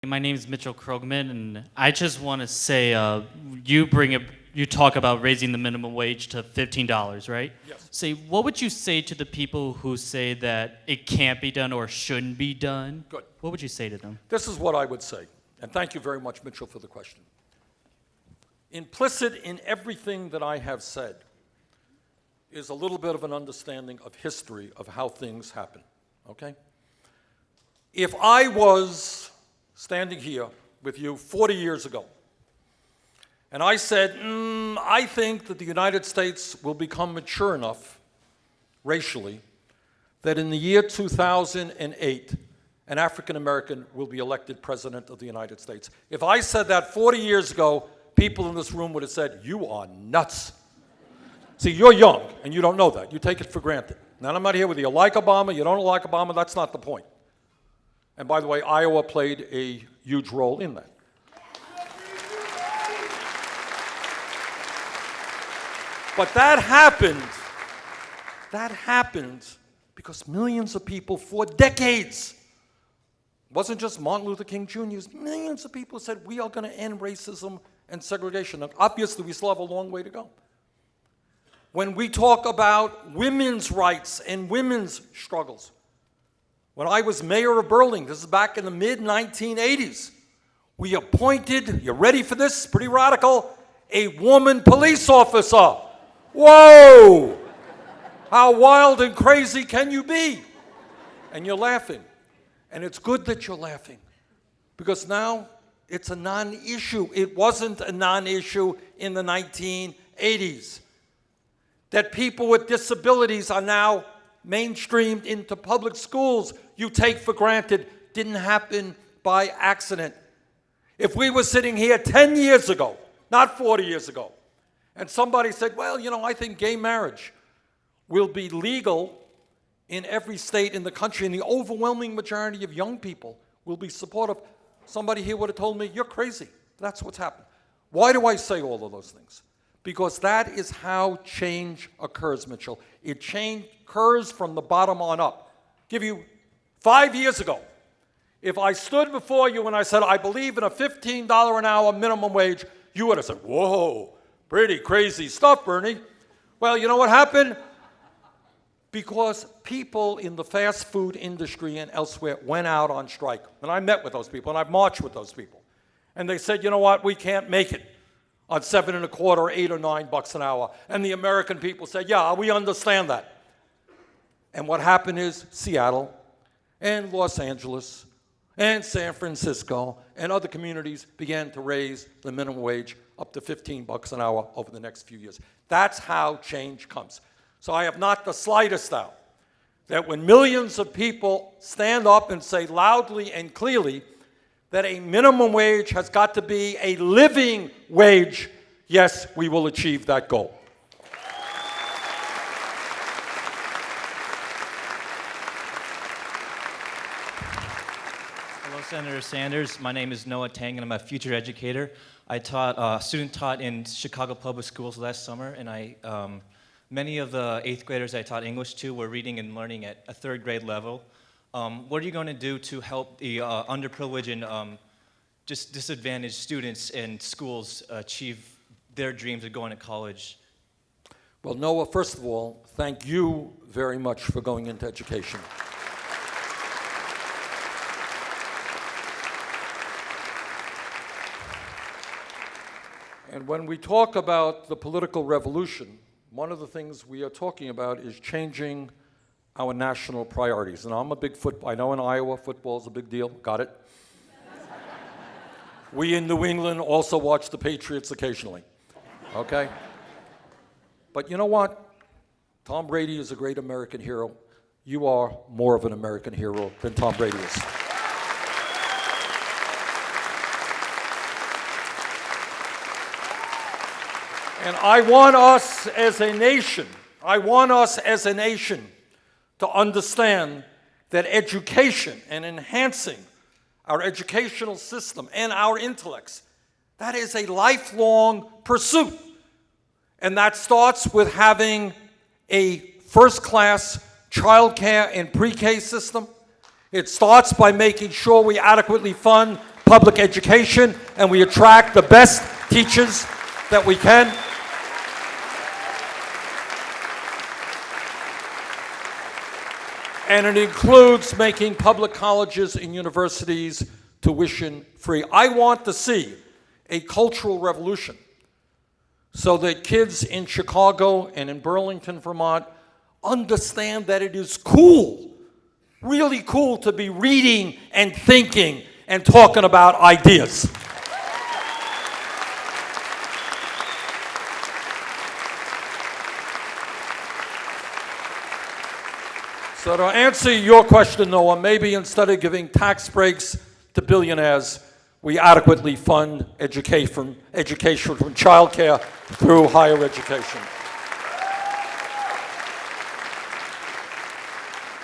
My name is Mitchell Krogman, and I just want to say, you talk about raising the minimum wage to $15, right? Yes. Say, what would you say to the people who say that it can't be done or shouldn't be done? Good. What would you say to them? This is what I would say, and thank you very much, Mitchell, for the question. Implicit in everything that I have said is a little bit of an understanding of history of how things happen, okay? If I was standing here with you 40 years ago, and I said, I think that the United States will become mature enough, racially, that in the year 2008, an African American will be elected president of the United States. If I said that 40 years ago, people in this room would have said, you are nuts. See, you're young, and you don't know that. You take it for granted. Now, I'm not here with you like Obama, you don't like Obama, that's not the point. And by the way, Iowa played a huge role in that. But that happened because millions of people for decades, it wasn't just Martin Luther King Jr., millions of people said, we are going to end racism and segregation. And obviously, we still have a long way to go. When we talk about women's rights and women's struggles, when I was mayor of Burlington, this is back in the mid-1980s, we appointed, you ready for this, pretty radical, a woman police officer. Whoa! How wild and crazy can you be? And you're laughing. And it's good that you're laughing, because now it's a non-issue. It wasn't a non-issue in the 1980s. That people with disabilities are now mainstreamed into public schools, you take for granted, didn't happen by accident. If we were sitting here 10 years ago, not 40 years ago, and somebody said, well, I think gay marriage will be legal in every state in the country, and the overwhelming majority of young people will be supportive, somebody here would have told me, you're crazy. That's what's happened. Why do I say all of those things? Because that is how change occurs, Mitchell. Change occurs from the bottom on up. Give you 5 years ago, if I stood before you and I said, I believe in a $15 an hour minimum wage, you would have said, whoa, pretty crazy stuff, Bernie. Well, you know what happened? Because people in the fast food industry and elsewhere went out on strike. And I met with those people, and I've marched with those people. And they said, you know what, we can't make it on $7.25 or $8 or $9 an hour. And the American people said, yeah, we understand that. And what happened is Seattle and Los Angeles and San Francisco and other communities began to raise the minimum wage up to $15 an hour over the next few years. That's how change comes. So I have not the slightest doubt that when millions of people stand up and say loudly and clearly that a minimum wage has got to be a living wage, yes, we will achieve that goal. Hello, Senator Sanders. My name is Noah Tang, and I'm a future educator. I student taught in Chicago public schools last summer, and many of the 8th graders I taught English to were reading and learning at a 3rd grade level. What are you going to do to help the underprivileged and just disadvantaged students and schools achieve their dreams of going to college? Well, Noah, first of all, thank you very much for going into education. And when we talk about the political revolution, one of the things we are talking about is changing our national priorities. And I'm a big football, I know in Iowa football is a big deal, got it? We in New England also watch the Patriots occasionally, okay? But you know what? Tom Brady is a great American hero. You are more of an American hero than Tom Brady is. And I want us as a nation to understand that education and enhancing our educational system and our intellects, that is a lifelong pursuit. And that starts with having a first-class child care and pre-K system. It starts by making sure we adequately fund public education and we attract the best teachers that we can. And it includes making public colleges and universities tuition free. I want to see a cultural revolution so that kids in Chicago and in Burlington, Vermont, understand that it is cool, really cool to be reading and thinking and talking about ideas. So to answer your question, Noah, maybe instead of giving tax breaks to billionaires, we adequately fund education from childcare through higher education.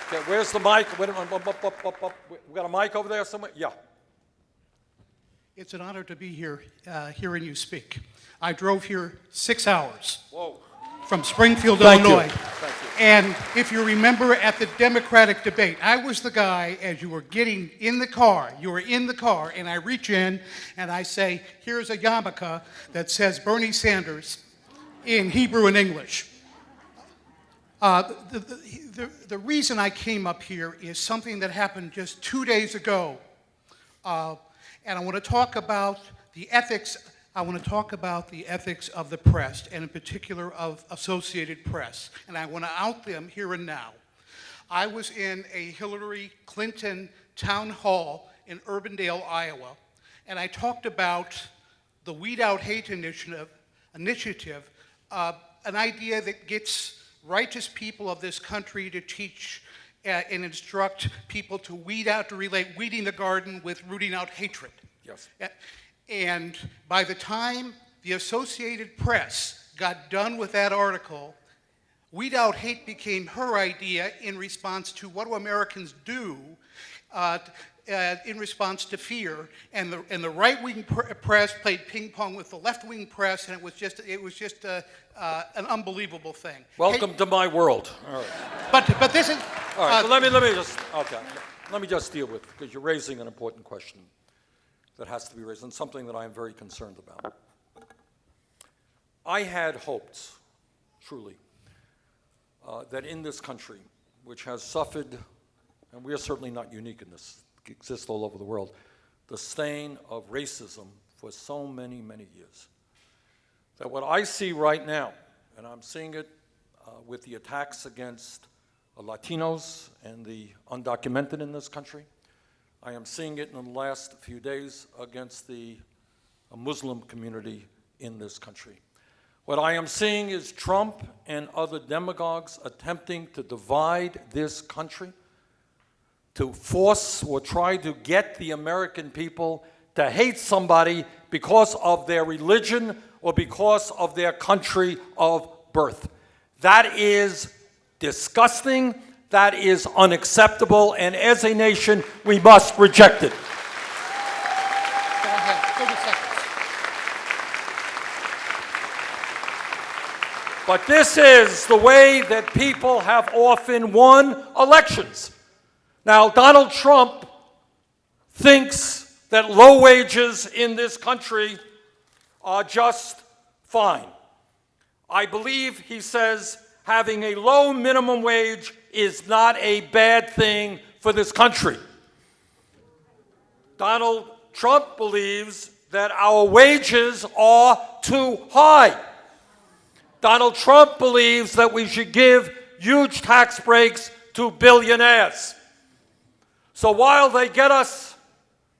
Okay, where's the mic? We got a mic over there somewhere? Yeah. It's an honor to be here, hearing you speak. I drove here 6 hours. Whoa. From Springfield, Thank you. Illinois. Thank you. And if you remember at the Democratic debate, I was the guy, as you were getting in the car, and I reach in and I say, here's a yarmulke that says Bernie Sanders in Hebrew and English. The reason I came up here is something that happened just 2 days ago. And I want to talk about the ethics. I want to talk about the ethics of the press, and in particular of Associated Press. And I want to out them here and now. I was in a Hillary Clinton town hall in Urbandale, Iowa, and I talked about the Weed Out Hate initiative, an idea that gets righteous people of this country to teach and instruct people to weed out, to relate weeding the garden with rooting out hatred. Yes. And by the time the Associated Press got done with that article, Weed Out Hate became her idea in response to what do Americans do in response to fear. And the right-wing press played ping pong with the left-wing press, and it was just an unbelievable thing. Welcome to my world. All right. But this is All right. So let me just deal with, because you're raising an important question that has to be raised, and something that I am very concerned about. I had hoped, truly, that in this country, which has suffered, and we are certainly not unique in this, it exists all over the world, the stain of racism for so many, many years, that what I see right now, and I'm seeing it with the attacks against Latinos and the undocumented in this country, I am seeing it in the last few days against the Muslim community in this country. What I am seeing is Trump and other demagogues attempting to divide this country, to force or try to get the American people to hate somebody because of their religion or because of their country of birth. That is disgusting. That is unacceptable, and as a nation, we must reject it. Go ahead, 30 seconds. But this is the way that people have often won elections. Now, Donald Trump thinks that low wages in this country are just fine. I believe he says having a low minimum wage is not a bad thing for this country. Donald Trump believes that our wages are too high. Donald Trump believes that we should give huge tax breaks to billionaires. So while they get us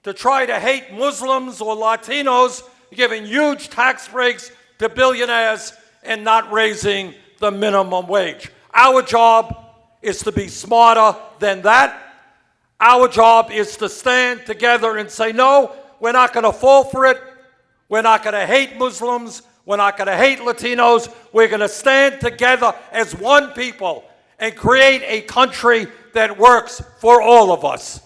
to try to hate Muslims or Latinos, giving huge tax breaks to billionaires and not raising the minimum wage. Our job is to be smarter than that. Our job is to stand together and say, no, we're not going to fall for it. We're not going to hate Muslims. We're not going to hate Latinos. We're going to stand together as one people and create a country that works for all of us.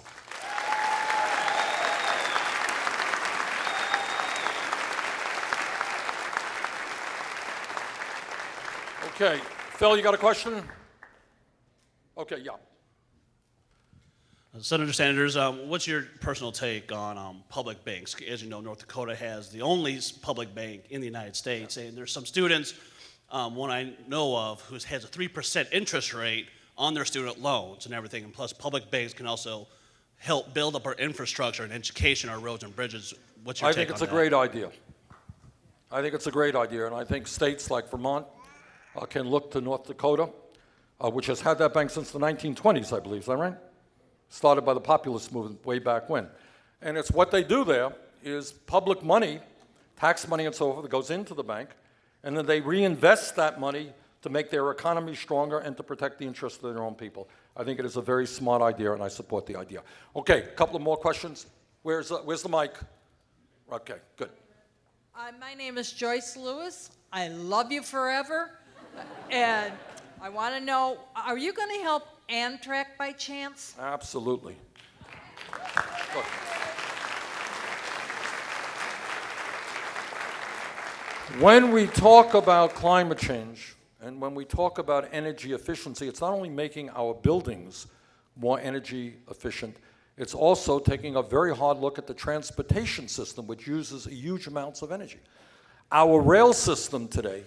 Okay, Phil, you got a question? Okay, yeah. Senator Sanders, what's your personal take on public banks? As you know, North Dakota has the only public bank in the United States, and there's some students, one I know of, who has a 3% interest rate on their student loans and everything, and plus public banks can also help build up our infrastructure and education, our roads and bridges. What's your I take think on it's a that? great idea. I think it's a great idea, and I think states like Vermont can look to North Dakota, which has had that bank since the 1920s, I believe. Is that right? Started by the populist movement way back when. And it's what they do there is public money, tax money and so forth, that goes into the bank, and then they reinvest that money to make their economy stronger and to protect the interests of their own people. I think it is a very smart idea, and I support the idea. Okay, a couple of more questions. Where's the mic? Okay, good. My name is Joyce Lewis. I love you forever. And I want to know, are you going to help Amtrak by chance? Absolutely. Look. When we talk about climate change and when we talk about energy efficiency, it's not only making our buildings more energy efficient, it's also taking a very hard look at the transportation system, which uses huge amounts of energy. Our rail system today,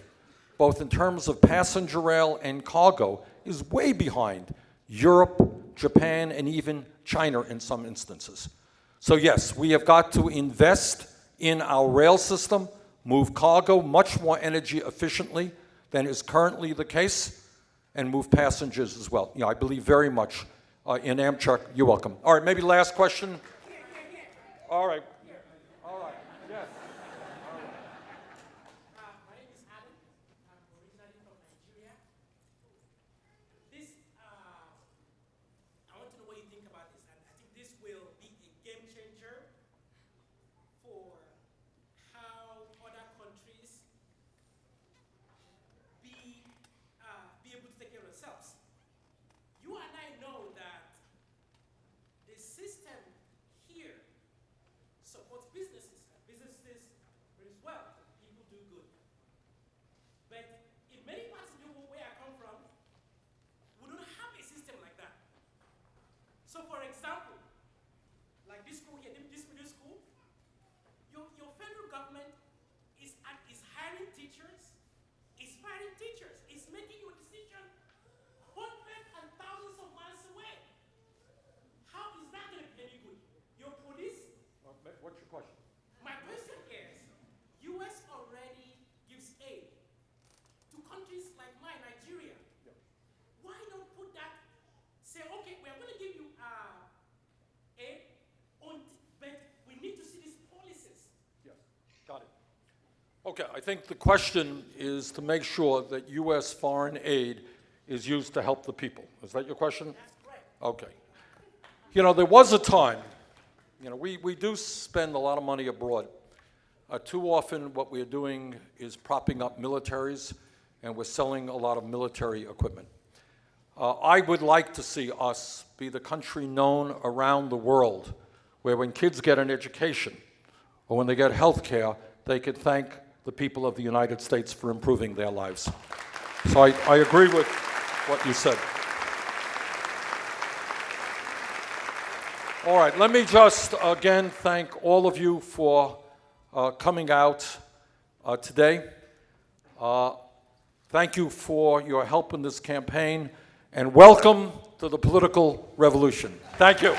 both in terms of passenger rail and cargo, is way behind Europe, Japan, and even China in some instances. So yes, we have got to invest in our rail system, move cargo much more energy efficiently than is currently the case, and move passengers as well. I believe very much in Amtrak. You're welcome. All right, maybe last question. All right. All right. Yes. My name is Adam. I'm originally from Nigeria. I want to know what you think about this. And I think this will be a game changer for how other countries be able to take care of themselves. You and I know that the system here supports businesses, and businesses brings wealth, and people do good. But in many parts of the world where I come from, we don't have a system like that. So for example, like this school here, this middle school, your federal government is hiring teachers, is firing teachers, is making your decision hundreds and thousands of miles away. How is that going to be any good? Your police. What's your question? My question is, U.S. already gives aid to countries like mine, Nigeria. Yeah. Why don't put that, say, okay, we're going to give you aid, but we need to see these policies. Yes, got it. Okay, I think the question is to make sure that U.S. foreign aid is used to help the people. Is that your question? That's correct. Okay. There was a time, we do spend a lot of money abroad. Too often what we're doing is propping up militaries, and we're selling a lot of military equipment. I would like to see us be the country known around the world where when kids get an education or when they get health care, they could thank the people of the United States for improving their lives. So I agree with what you said. All right, let me just again thank all of you for coming out today. Thank you for your help in this campaign, and welcome to the political revolution. Thank you.